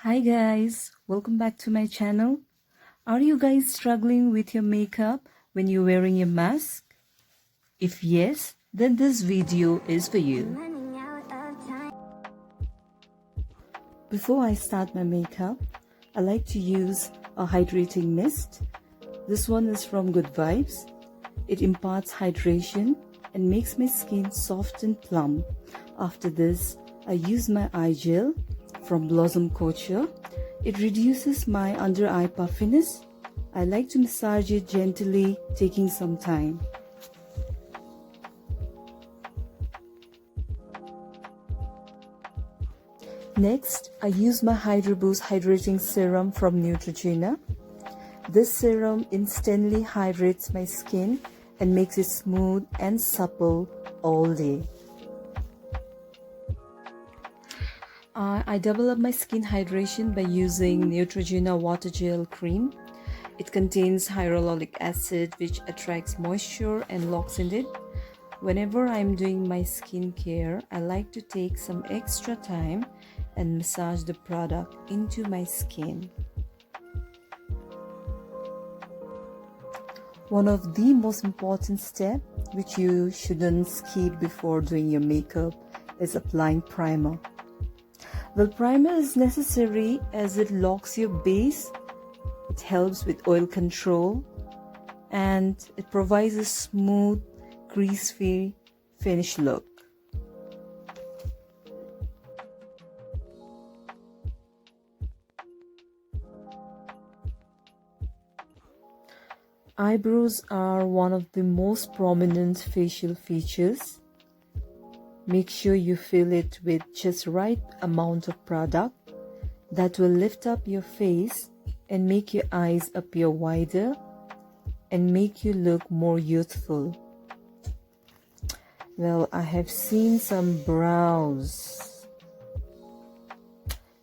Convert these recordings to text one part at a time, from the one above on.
Hi guys, welcome back to my channel. Are you guys struggling with your makeup when you're wearing a mask? If yes, then this video is for you. Before I start my makeup, I like to use a hydrating mist. This one is from Good Vibes. It imparts hydration and makes my skin soft and plump. After this, I use my eye gel from Blossom Couture. It reduces my under eye puffiness. I like to massage it gently, taking some time. Next, I use my Hydro Boost Hydrating Serum from Neutrogena. This serum instantly hydrates my skin and makes it smooth and supple all day. I double up my skin hydration by using Neutrogena Water Gel Cream. It contains hyaluronic acid which attracts moisture and locks in it. Whenever I'm doing my skincare, I like to take some extra time and massage the product into my skin. One of the most important steps which you shouldn't skip before doing your makeup is applying primer. Well, primer is necessary as it locks your base, it helps with oil control, and it provides a smooth, grease-free finish look. Eyebrows are one of the most prominent facial features. Make sure you fill it with just right amount of product that will lift up your face and make your eyes appear wider and make you look more youthful. Well, I have seen some brows.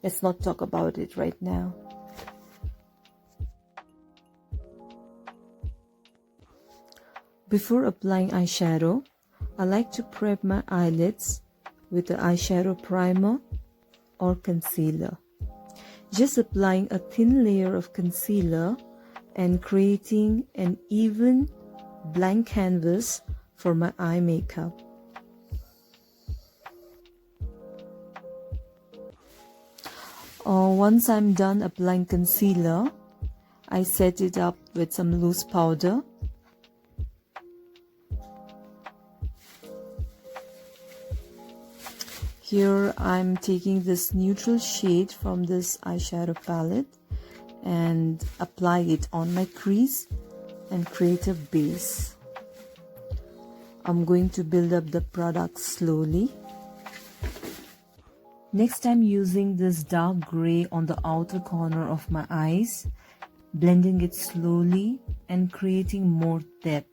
Let's not talk about it right now. Before applying eyeshadow, I like to prep my eyelids with the eyeshadow primer or concealer. Just applying a thin layer of concealer and creating an even blank canvas for my eye makeup. Once I'm done applying concealer, I set it up with some loose powder. Here I'm taking this neutral shade from this eyeshadow palette and apply it on my crease and create a base. I'm going to build up the product slowly. Next, I'm using this dark gray on the outer corner of my eyes, blending it slowly and creating more depth.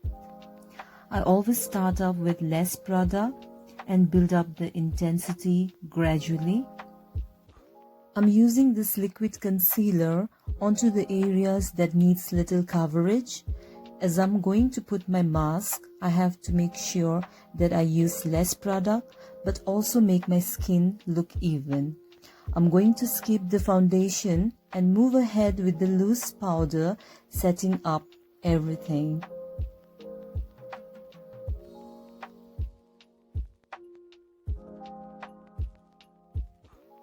I always start off with less product and build up the intensity gradually. I'm using this liquid concealer onto the areas that needs little coverage. As I'm going to put my mask, I have to make sure that I use less product but also make my skin look even. I'm going to skip the foundation and move ahead with the loose powder, setting up everything.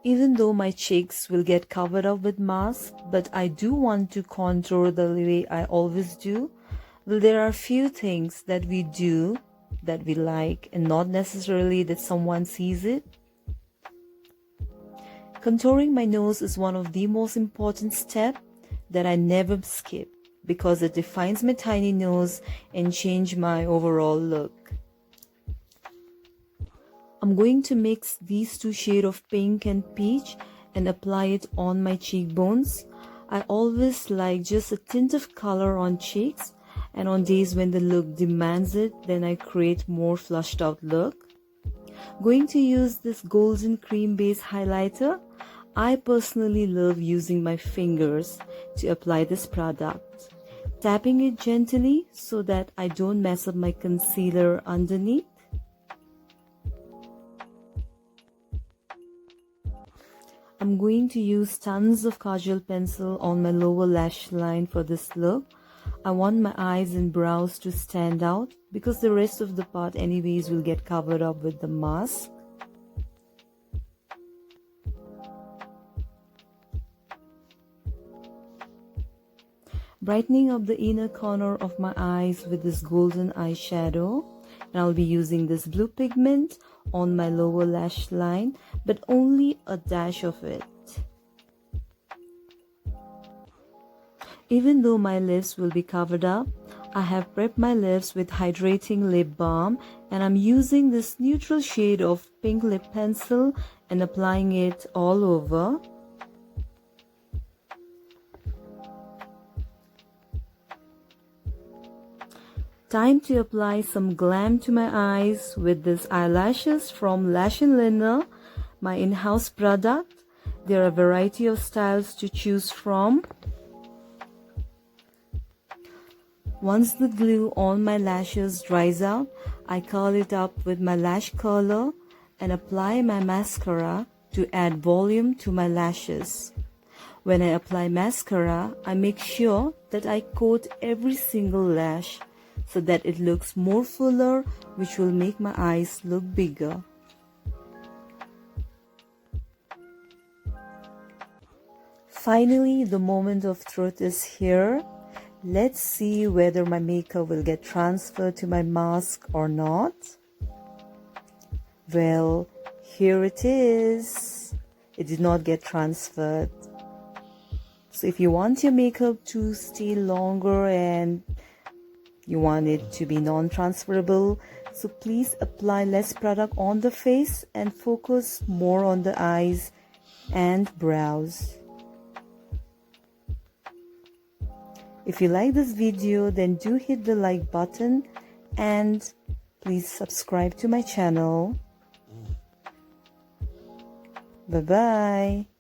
Even though my cheeks will get covered up with mask, but I do want to contour the way I always do. Well, there are few things that we do that we like and not necessarily that someone sees it. Contouring my nose is one of the most important steps that I never skip because it defines my tiny nose and change my overall look. I'm going to mix these two shades of pink and peach and apply it on my cheekbones. I always like just a tint of color on cheeks, and on days when the look demands it, then I create more flushed out look. Going to use this golden cream base highlighter. I personally love using my fingers to apply this product, tapping it gently so that I don't mess up my concealer underneath. I'm going to use tons of kajal pencil on my lower lash line for this look. I want my eyes and brows to stand out because the rest of the part anyways will get covered up with the mask. Brightening up the inner corner of my eyes with this golden eyeshadow, and I'll be using this blue pigment on my lower lash line, but only a dash of it. Even though my lips will be covered up, I have prepped my lips with hydrating lip balm, and I'm using this neutral shade of pink lip pencil and applying it all over. Time to apply some glam to my eyes with these eyelashes from Lash and Liner, my in-house product. There are a variety of styles to choose from. Once the glue on my lashes dries out, I curl it up with my lash curler and apply my mascara to add volume to my lashes. When I apply mascara, I make sure that I coat every single lash so that it looks more fuller, which will make my eyes look bigger. Finally, the moment of truth is here. Let's see whether my makeup will get transferred to my mask or not. Well, here it is. It did not get transferred. So if you want your makeup to stay longer and you want it to be non-transferable, so please apply less product on the face and focus more on the eyes and brows. If you like this video, then do hit the like button and please subscribe to my channel. Bye bye.